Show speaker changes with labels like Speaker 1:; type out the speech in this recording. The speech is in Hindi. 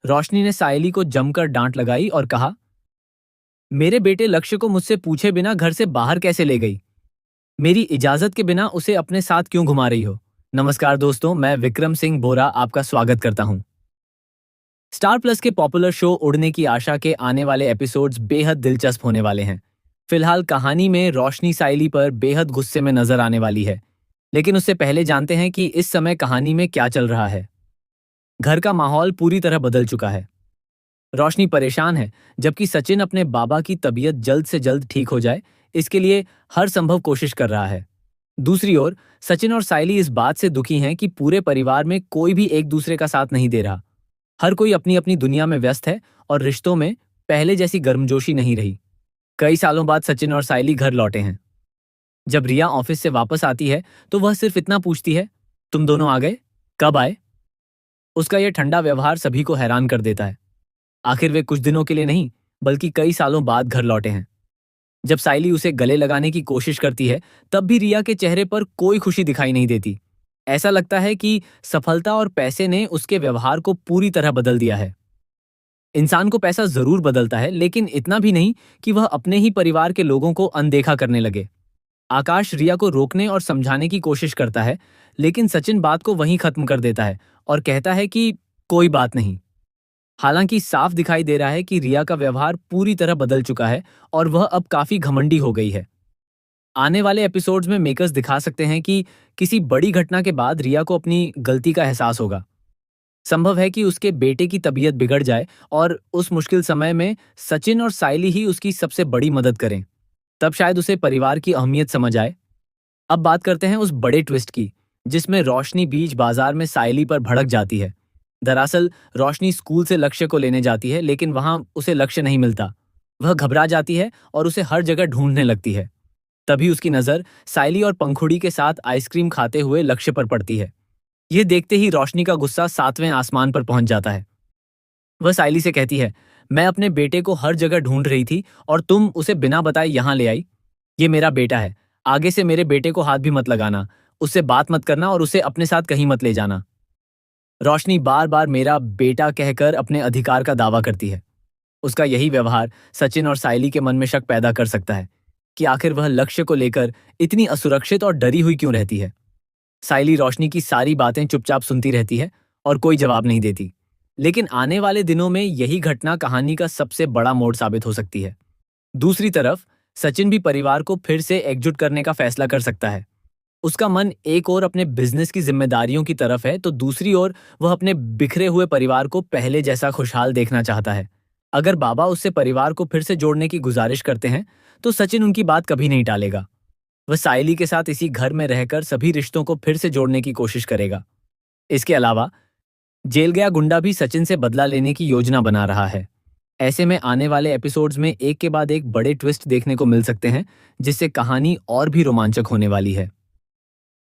Speaker 1: रोशनी ने सायली को जमकर डांट लगाई और कहा, मेरे बेटे लक्ष्य को मुझसे पूछे बिना घर से बाहर कैसे ले गई? मेरी इजाजत के बिना उसे अपने साथ क्यों घुमा रही हो? नमस्कार दोस्तों, मैं विक्रम सिंह बोरा आपका स्वागत करता हूं। स्टार प्लस के पॉपुलर शो उड़ने की आशा के आने वाले एपिसोड्स बेहद दिलचस्प होने वाले हैं। फिलहाल कहानी में रोशनी सायली पर बेहद गुस्से में नजर आने वाली है, लेकिन उससे पहले जानते हैं कि इस समय कहानी में क्या चल रहा है। घर का माहौल पूरी तरह बदल चुका है। रोशनी परेशान है, जबकि सचिन अपने बाबा की तबीयत जल्द से जल्द ठीक हो जाए, इसके लिए हर संभव कोशिश कर रहा है। दूसरी ओर सचिन और सायली इस बात से दुखी हैं कि पूरे परिवार में कोई भी एक दूसरे का साथ नहीं दे रहा। हर कोई अपनी अपनी दुनिया में व्यस्त है और रिश्तों में पहले जैसी गर्मजोशी नहीं रही। कई सालों बाद सचिन और सायली घर लौटे हैं। जब रिया ऑफिस से वापस आती है तो वह सिर्फ इतना पूछती है, तुम दोनों आ गए? कब आए? उसका यह ठंडा व्यवहार सभी को हैरान कर देता है। आखिर वे कुछ दिनों के लिए नहीं, बल्कि कई सालों बाद घर लौटे हैं। जब सायली उसे गले लगाने की कोशिश करती है, तब भी रिया के चेहरे पर कोई खुशी दिखाई नहीं देती। ऐसा लगता है कि सफलता और पैसे ने उसके व्यवहार को पूरी तरह बदल दिया है। इंसान को पैसा जरूर बदलता है, लेकिन इतना भी नहीं कि वह अपने ही परिवार के लोगों को अनदेखा करने लगे। आकाश रिया को रोकने और समझाने की कोशिश करता है, लेकिन सचिन बात को वहीं खत्म कर देता है और कहता है कि कोई बात नहीं। हालांकि साफ दिखाई दे रहा है कि रिया का व्यवहार पूरी तरह बदल चुका है और वह अब काफी घमंडी हो गई है। आने वाले एपिसोड्स में मेकर्स दिखा सकते हैं कि किसी बड़ी घटना के बाद रिया को अपनी गलती का एहसास होगा। संभव है कि उसके बेटे की तबीयत बिगड़ जाए और उस मुश्किल समय में सचिन और सायली ही उसकी सबसे बड़ी मदद करें। तब शायद उसे परिवार की अहमियत समझ आए। अब बात करते हैं उस बड़े ट्विस्ट की, जिसमें रोशनी बीच बाजार में सायली पर भड़क जाती है। दरअसल रोशनी स्कूल से लक्ष्य को लेने जाती है, लेकिन वहां उसे लक्ष्य नहीं मिलता। वह घबरा जाती है और उसे हर जगह ढूंढने लगती है। तभी उसकी नजर सायली और पंखुड़ी के साथ आइसक्रीम खाते हुए लक्ष्य पर पड़ती है। यह देखते ही रोशनी का गुस्सा 7वें आसमान पर पहुंच जाता है। वह सायली से कहती है, मैं अपने बेटे को हर जगह ढूंढ रही थी और तुम उसे बिना बताए यहां ले आई। ये मेरा बेटा है, आगे से मेरे बेटे को हाथ भी मत लगाना, उससे बात मत करना और उसे अपने साथ कहीं मत ले जाना। रोशनी बार बार मेरा बेटा कहकर अपने अधिकार का दावा करती है। उसका यही व्यवहार सचिन और सायली के मन में शक पैदा कर सकता है कि आखिर वह लक्ष्य को लेकर इतनी असुरक्षित और डरी हुई क्यों रहती है। सायली रोशनी की सारी बातें चुपचाप सुनती रहती है और कोई जवाब नहीं देती। लेकिन आने वाले दिनों में यही घटना कहानी का सबसे बड़ा मोड़ साबित हो सकती है। दूसरी तरफ सचिन भी परिवार को फिर से एकजुट करने का फैसला कर सकता है। उसका मन एक ओर अपने बिजनेस की जिम्मेदारियों की तरफ है, तो दूसरी ओर वह अपने बिखरे हुए परिवार को पहले जैसा खुशहाल देखना चाहता है। अगर बाबा उससे परिवार को फिर से जोड़ने की गुजारिश करते हैं, तो सचिन उनकी बात कभी नहीं टालेगा। वह सायली के साथ इसी घर में रहकर सभी रिश्तों को फिर से जोड़ने की कोशिश करेगा। इसके अलावा जेल गया गुंडा भी सचिन से बदला लेने की योजना बना रहा है। ऐसे में आने वाले एपिसोड्स में एक के बाद एक बड़े ट्विस्ट देखने को मिल सकते हैं, जिससे कहानी और भी रोमांचक होने वाली है।